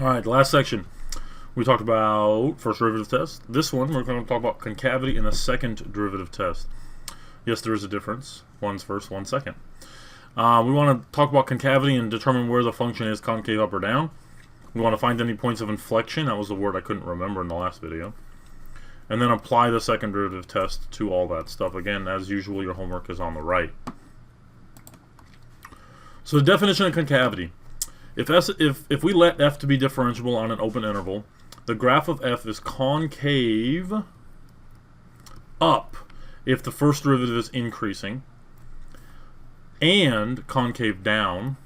Alright, the last section. We talked about first derivative test. This one, we're going to talk about concavity in a second derivative test. Yes, there is a difference. One's first, one's second. We want to talk about concavity and determine where the function is concave up or down. We want to find any points of inflection. That was the word I couldn't remember in the last video. And then apply the second derivative test to all that stuff. Again, as usual, your homework is on the right. So the definition of concavity. If we let f to be differentiable on an open interval, the graph of f is concave up if the first derivative is increasing, and concave down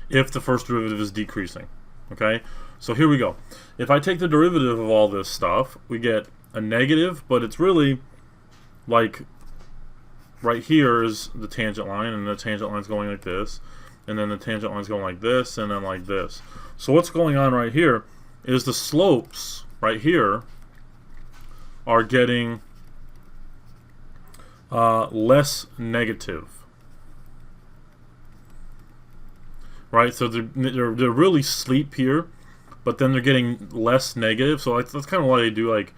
if the first derivative is decreasing. Okay, so here we go. If I take the derivative of all this stuff, we get a negative, but it's really like right here is the tangent line, and the tangent line's going like this, and then the tangent line's going like this, and then like this. So what's going on right here is the slopes right here are getting less negative. Right, so they're really steep here, but then they're getting less negative. So that's kind of why they do, like,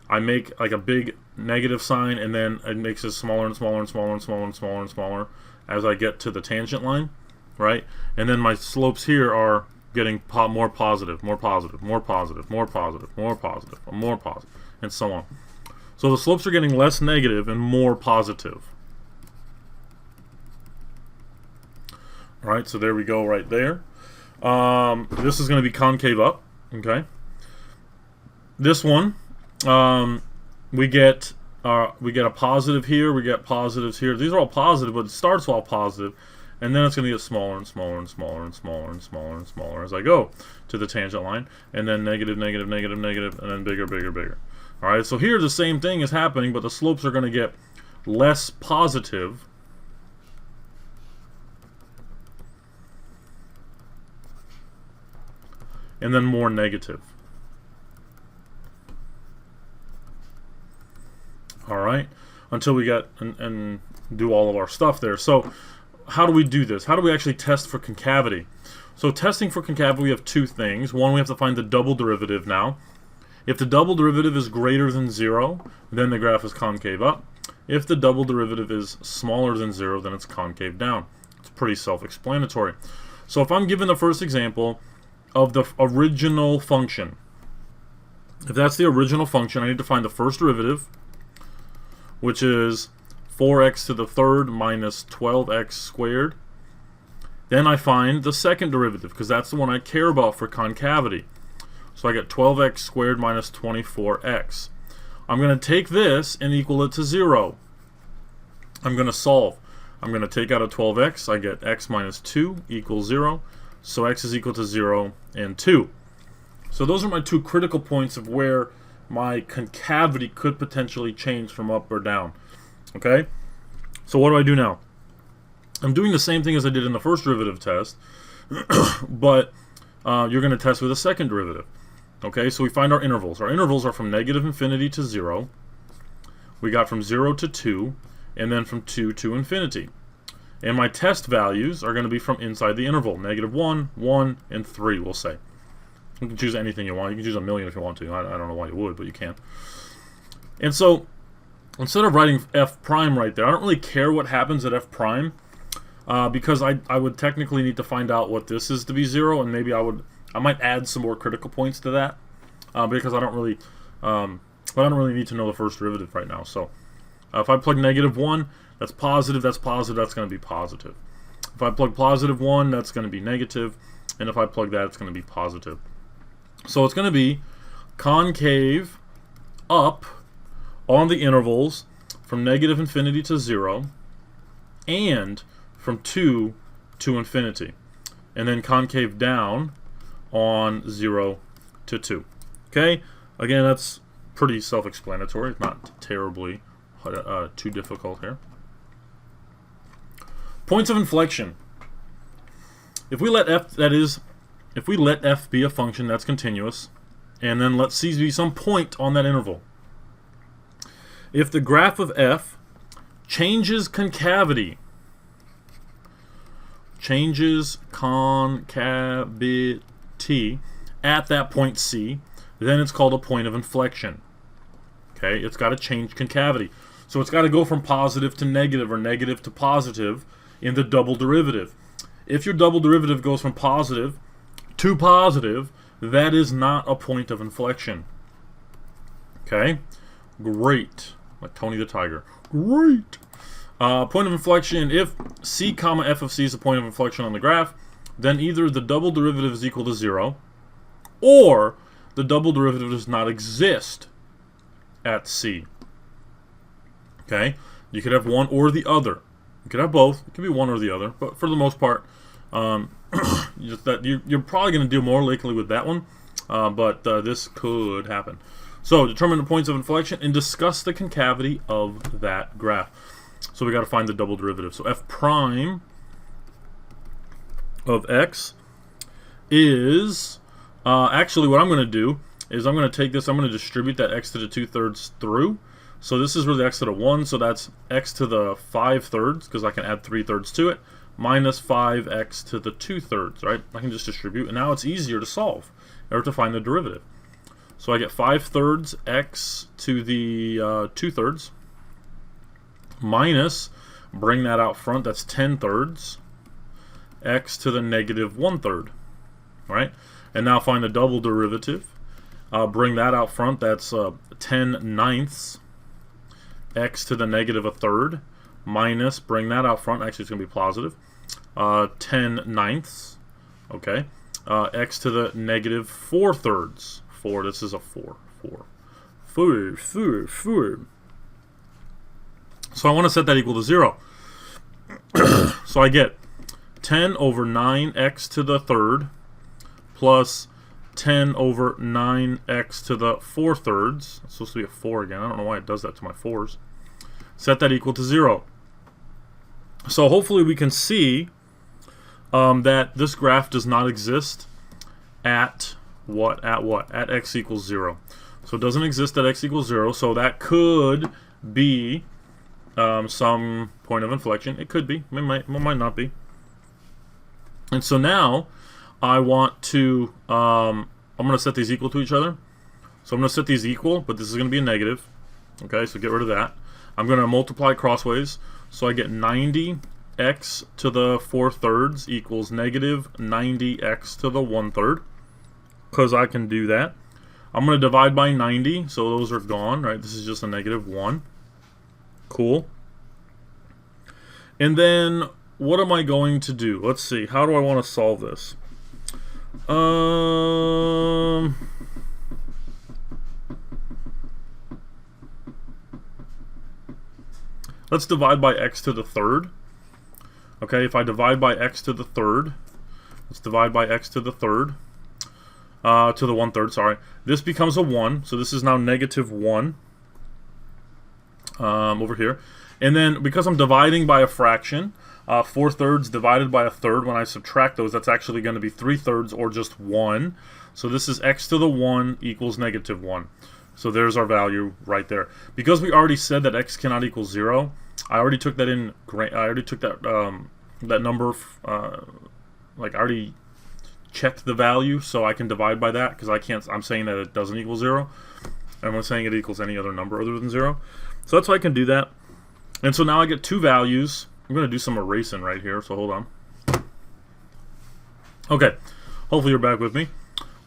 I make like a big negative sign, and then it makes it smaller and smaller and smaller and smaller and smaller and smaller as I get to the tangent line, right? And then my slopes here are getting more positive, more positive, more positive, more positive, more positive, more positive, and so on. So the slopes are getting less negative and more positive. All right, so there we go right there. This is going to be concave up, okay? This one, we get a positive here, we get positives here. These are all positive, but it starts all positive, and then it's going to get smaller and smaller and smaller and smaller and smaller and smaller as I go to the tangent line, and then negative, negative, negative, negative, and then bigger, bigger, bigger. All right, so here the same thing is happening, but the slopes are going to get less positive and then more negative. All right, until we get and do all of our stuff there. So how do we do this? How do we actually test for concavity? So testing for concavity, we have two things. One, we have to find the double derivative now. If the double derivative is greater than 0, then the graph is concave up. If the double derivative is smaller than 0, then it's concave down. It's pretty self-explanatory. So if I'm given the first example of the original function, if that's the original function, I need to find the first derivative, which is 4x to the third minus 12x squared. Then I find the second derivative, because that's the one I care about for concavity. So I get 12x squared minus 24x. I'm going to take this and equal it to 0. I'm going to solve. I'm going to take out a 12x. I get x minus 2 equals 0. So x is equal to 0 and 2. So those are my two critical points of where my concavity could potentially change from up or down. Okay? So what do I do now? I'm doing the same thing as I did in the first derivative test, but you're going to test with a second derivative. Okay, so we find our intervals. Our intervals are from negative infinity to 0. We got from 0 to 2, and then from 2 to infinity. And my test values are going to be from inside the interval. Negative 1, 1, and 3, we'll say. You can choose anything you want. You can choose a million if you want to. I don't know why you would, but you can. And so, instead of writing f prime right there, I don't really care what happens at f prime, because I would technically need to find out what this is to be 0, and maybe I might add some more critical points to that, because I don't really need to know the first derivative right now. So if I plug negative 1, that's positive, that's going to be positive. If I plug positive 1, that's going to be negative, and if I plug that, it's going to be positive. So it's going to be concave up on the intervals from negative infinity to 0 and from 2 to infinity, and then concave down on 0 to 2. Okay? Again, that's pretty self-explanatory. It's not terribly too difficult here. Points of inflection. If we let f be a function that's continuous, and then let c be some point on that interval, if the graph of f changes concavity changes concavity at that point C, then it's called a point of inflection. Okay, it's got to change concavity. So it's got to go from positive to negative or negative to positive in the double derivative. If your double derivative goes from positive to positive, that is not a point of inflection. Okay, great. Like Tony the Tiger. Great. Point of inflection, if C comma f of C is a point of inflection on the graph, then either the double derivative is equal to 0, or the double derivative does not exist at C. Okay? You could have one or the other. You could have both. It could be one or the other. But for the most part, you're probably going to deal more likely with that one. But this could happen. So determine the points of inflection and discuss the concavity of that graph. So we got to find the double derivative. So f prime of x is actually what I'm going to do is I'm going to take this, I'm going to distribute that x to the 2/3 through. So this is really x to the 1, so that's x to the 5/3, because I can add 3/3 to it, minus 5x to the 2/3, right? I can just distribute, and now it's easier to solve, or to find the derivative. So I get 5/3 x to the 2/3, minus, bring that out front, that's 10/3, x to the negative 1/3, right? And now find the double derivative. Bring that out front, that's 10/9, x to the negative 1/3, minus, bring that out front, actually it's going to be positive, 10/9, okay, x to the negative 4/3, 4, this is a 4. So I want to set that equal to 0. So I get 10 over 9x to the 3rd plus 10 over 9x to the 4/3. It's supposed to be a 4 again. I don't know why it does that to my 4s. Set that equal to 0. So hopefully we can see that this graph does not exist at what? At x equals 0. So it doesn't exist at x equals 0. So that could be some point of inflection. It could be. It might not be. And so now I want to, I'm going to set these equal to each other. So I'm going to set these equal, but this is going to be a negative. Okay, so get rid of that. I'm going to multiply crossways. So I get 90x to the 4/3 equals negative 90x to the 1/3. Because I can do that. I'm going to divide by 90, so those are gone, right? This is just a negative 1. Cool. And then what am I going to do? Let's see. How do I want to solve this? Let's divide by x to the 3rd. Okay, if I divide by x to the 3rd, let's divide by x to the 3rd, to the 1/3, sorry. This becomes a 1, so this is now negative 1 over here. And then because I'm dividing by a fraction, 4/3 divided by a 1/3, when I subtract those, that's actually going to be 3/3 or just 1. So this is x to the 1 equals negative 1. So there's our value right there. Because we already said that x cannot equal 0, I already took that in. I already took that that number. Like I already checked the value, so I can divide by that because I can't. I'm saying that it doesn't equal 0. I'm not saying it equals any other number other than 0. So that's why I can do that. And so now I get two values. I'm going to do some erasing right here, so hold on. Okay, hopefully you're back with me.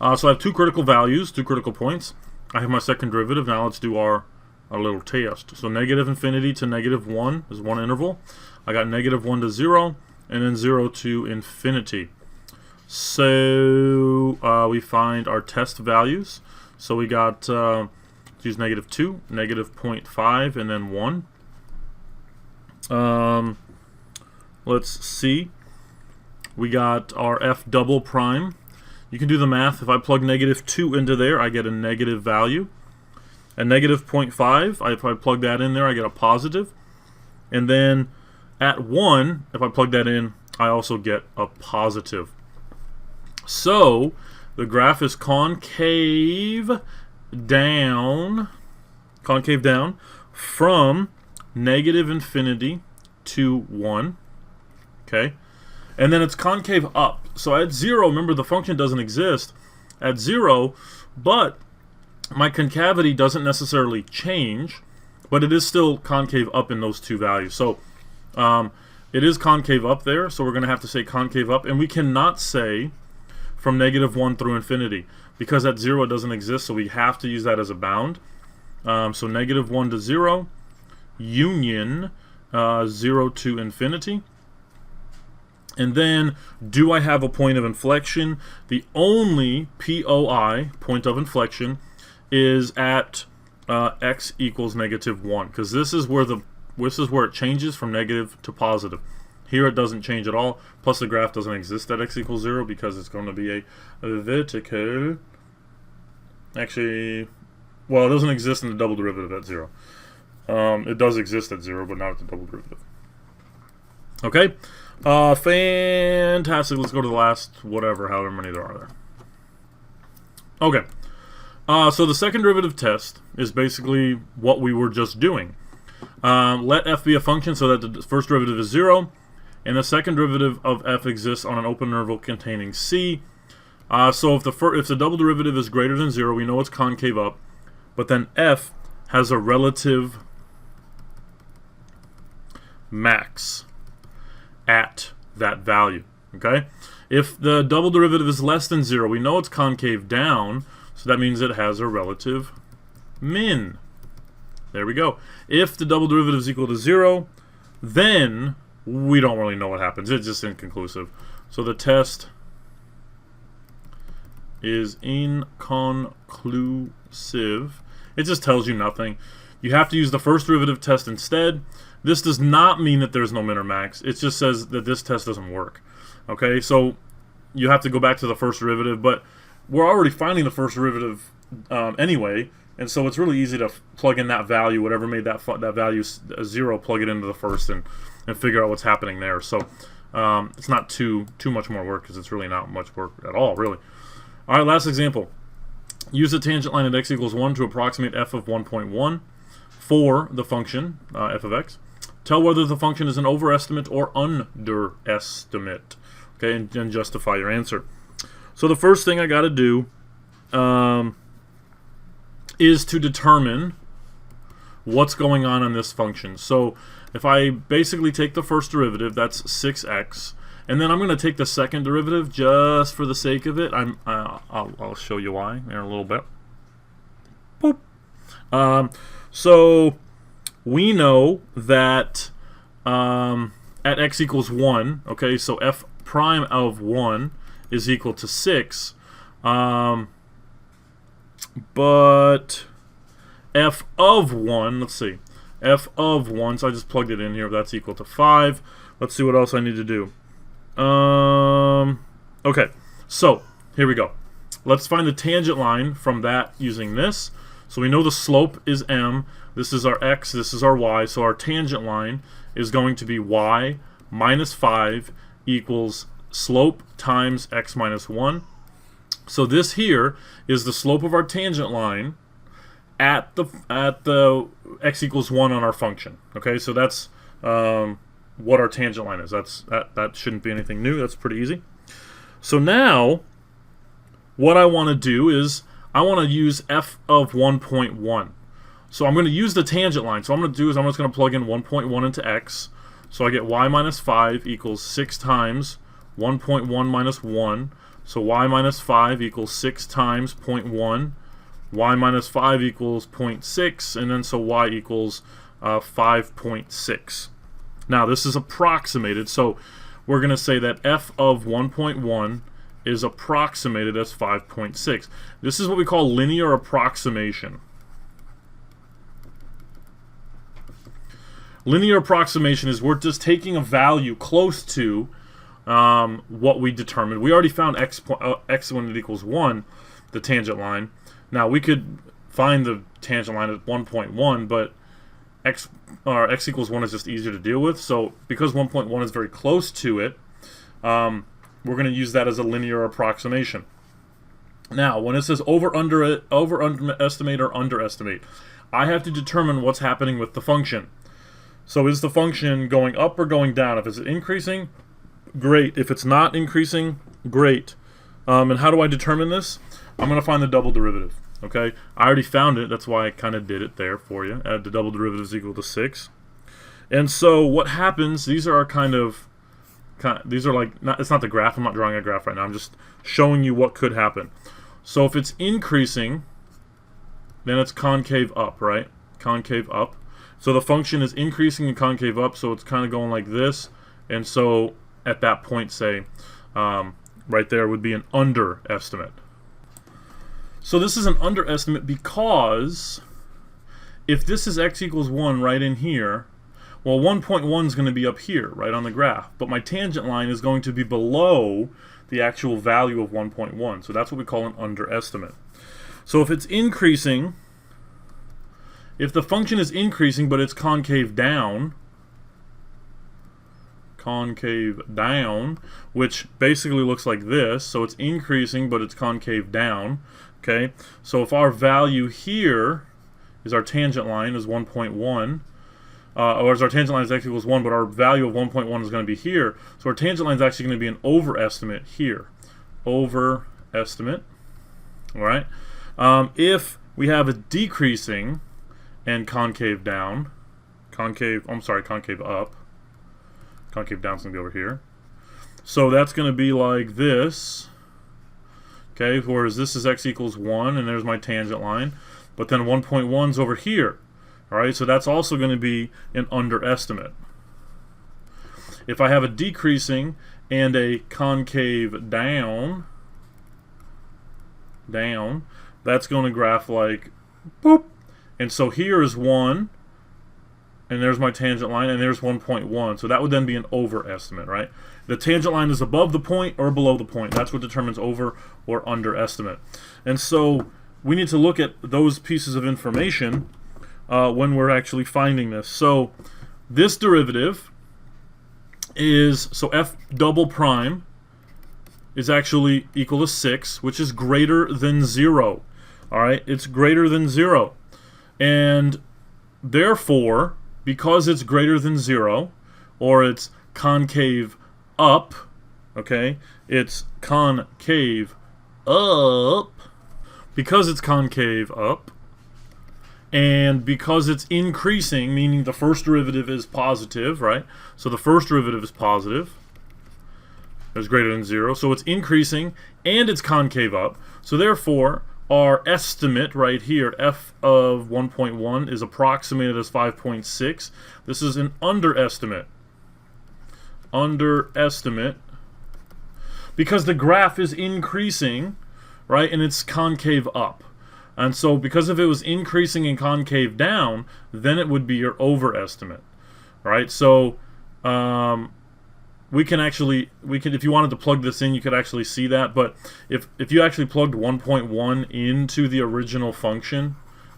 So I have two critical values, two critical points. I have my second derivative. Now let's do our little test. So negative infinity to negative 1 is one interval. I got negative 1 to 0, and then 0 to infinity. So we find our test values. So we got, use negative 2, negative 0.5, and then 1. Let's see. We got our f double prime. You can do the math. If I plug negative 2 into there, I get a negative value. And negative 0.5, if I plug that in there, I get a positive. And then at 1, if I plug that in, I also get a positive. So the graph is concave down from negative infinity to 1. Okay, And then it's concave up. So at 0, remember the function doesn't exist at 0, but my concavity doesn't necessarily change, but it is still concave up in those two values. So it is concave up there, so we're going to have to say concave up. And we cannot say from -1 through infinity, because at 0 it doesn't exist, so we have to use that as a bound. So -1 to 0, union 0 to infinity. And then, do I have a point of inflection? The only POI, point of inflection, is at x equals -1, because this is where it changes from negative to positive. Here it doesn't change at all. Plus the graph doesn't exist at x equals 0 because it's going to be a vertical. Actually, well, it doesn't exist in the double derivative at 0. It does exist at 0, but not at the double derivative. Okay. Fantastic. Let's go to the last whatever, however many there are there. Okay. So the second derivative test is basically what we were just doing. Let f be a function so that the first derivative is 0, and the second derivative of f exists on an open interval containing c. So if the double derivative is greater than 0, we know it's concave up, but then f has a relative max at that value. Okay? If the double derivative is less than 0, we know it's concave down, so that means it has a relative min. There we go. If the double derivative is equal to 0, then we don't really know what happens. It's just inconclusive. So the test is inconclusive. It just tells you nothing. You have to use the first derivative test instead. This does not mean that there's no min or max. It just says that this test doesn't work. Okay, so you have to go back to the first derivative, but we're already finding the first derivative anyway, and so it's really easy to plug in that value, whatever made that value 0, plug it into the first and figure out what's happening there. So it's not too much more work, because it's really not much work at all, really. All right, last example. Use the tangent line at x equals 1 to approximate f of 1.1 for the function f of x. Tell whether the function is an overestimate or underestimate. Okay, and justify your answer. So the first thing I got to do is to determine what's going on in this function. So if I basically take the first derivative, that's 6x, and then I'm going to take the second derivative just for the sake of it. I'll show you why in a little bit. Boop. So we know that at x equals 1, okay, so f prime of 1 is equal to 6, but f of 1, let's see, f of 1, so I just plugged it in here, that's equal to 5. Let's see what else I need to do. Okay, so here we go. Let's find the tangent line from that using this. So we know the slope is m, this is our x, this is our y, so our tangent line is going to be y minus 5 equals slope times x minus 1. So this here is the slope of our tangent line at the x equals 1 on our function. Okay, so that's what our tangent line is. That shouldn't be anything new. That's pretty easy. So now what I want to do is I want to use f of 1.1. So I'm going to use the tangent line. So what I'm going to do is I'm just going to plug in 1.1 into x. So I get y minus 5 equals 6 times 1.1 minus 1. So y minus 5 equals 6 times 0.1. Y minus 5 equals 0.6. And then so y equals 5.6. Now this is approximated. So we're going to say that f of 1.1 is approximated as 5.6. This is what we call linear approximation. Linear approximation is we're just taking a value close to what we determined. We already found x when it equals 1, the tangent line. Now we could find the tangent line at 1.1, but x equals 1 is just easier to deal with. So because 1.1 is very close to it, we're going to use that as a linear approximation. Now, when it says overestimate or underestimate, I have to determine what's happening with the function. So is the function going up or going down? If it's increasing, great. If it's not increasing, great. And how do I determine this? I'm going to find the double derivative. Okay, I already found it. That's why I kind of did it there for you. Add the double derivative is equal to 6. And so what happens, these are like, it's not the graph. I'm not drawing a graph right now. I'm just showing you what could happen. So if it's increasing, then it's concave up, right? Concave up. So the function is increasing and concave up, so it's kind of going like this. And so at that point, say, right there would be an underestimate. So this is an underestimate because if this is x equals 1 right in here, well, 1.1 is going to be up here, right on the graph. But my tangent line is going to be below the actual value of 1.1. So that's what we call an underestimate. So if it's increasing, if the function is increasing but it's concave down, which basically looks like this, so it's increasing but it's concave down, okay? So if our value here is our tangent line is 1.1, or as our tangent line is x equals 1, but our value of 1.1 is going to be here, so our tangent line is actually going to be an overestimate here. Overestimate, all right? If we have a decreasing and concave down, concave up, concave down is going to be over here. So that's going to be like this, okay, whereas this is x equals 1, and there's my tangent line, but then 1.1 is over here, all right, so that's also going to be an underestimate. If I have a decreasing and a concave down, that's going to graph like boop, and so here is 1, and there's my tangent line, and there's 1.1. So that would then be an overestimate, right? The tangent line is above the point or below the point. That's what determines over or underestimate. And so we need to look at those pieces of information when we're actually finding this. So this derivative is, so f double prime is actually equal to 6, which is greater than 0. All right, it's greater than 0. And therefore, because it's greater than 0, or it's concave up, okay, it's concave up, because it's concave up, and because it's increasing, meaning the first derivative is positive, right? So the first derivative is positive, it's greater than 0, so it's increasing, and it's concave up, so therefore, our estimate right here, f of 1.1, is approximated as 5.6. This is an underestimate. Underestimate. Because the graph is increasing, right, and it's concave up. And so because if it was increasing and concave down, then it would be your overestimate, right? So we can, if you wanted to plug this in, you could actually see that. But if you actually plugged 1.1 into the original function,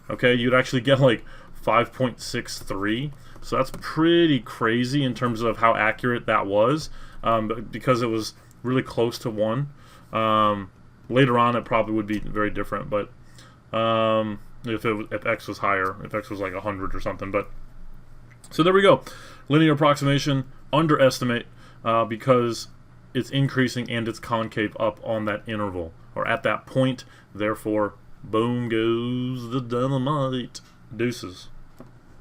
okay, you'd actually get like 5.63. So that's pretty crazy in terms of how accurate that was, because it was really close to 1. Later on, it probably would be very different. But if x was higher, if x was like 100 or something. But so there we go, linear approximation, underestimate. Because it's increasing and it's concave up on that interval, or at that point, therefore, boom goes the dynamite. Deuces.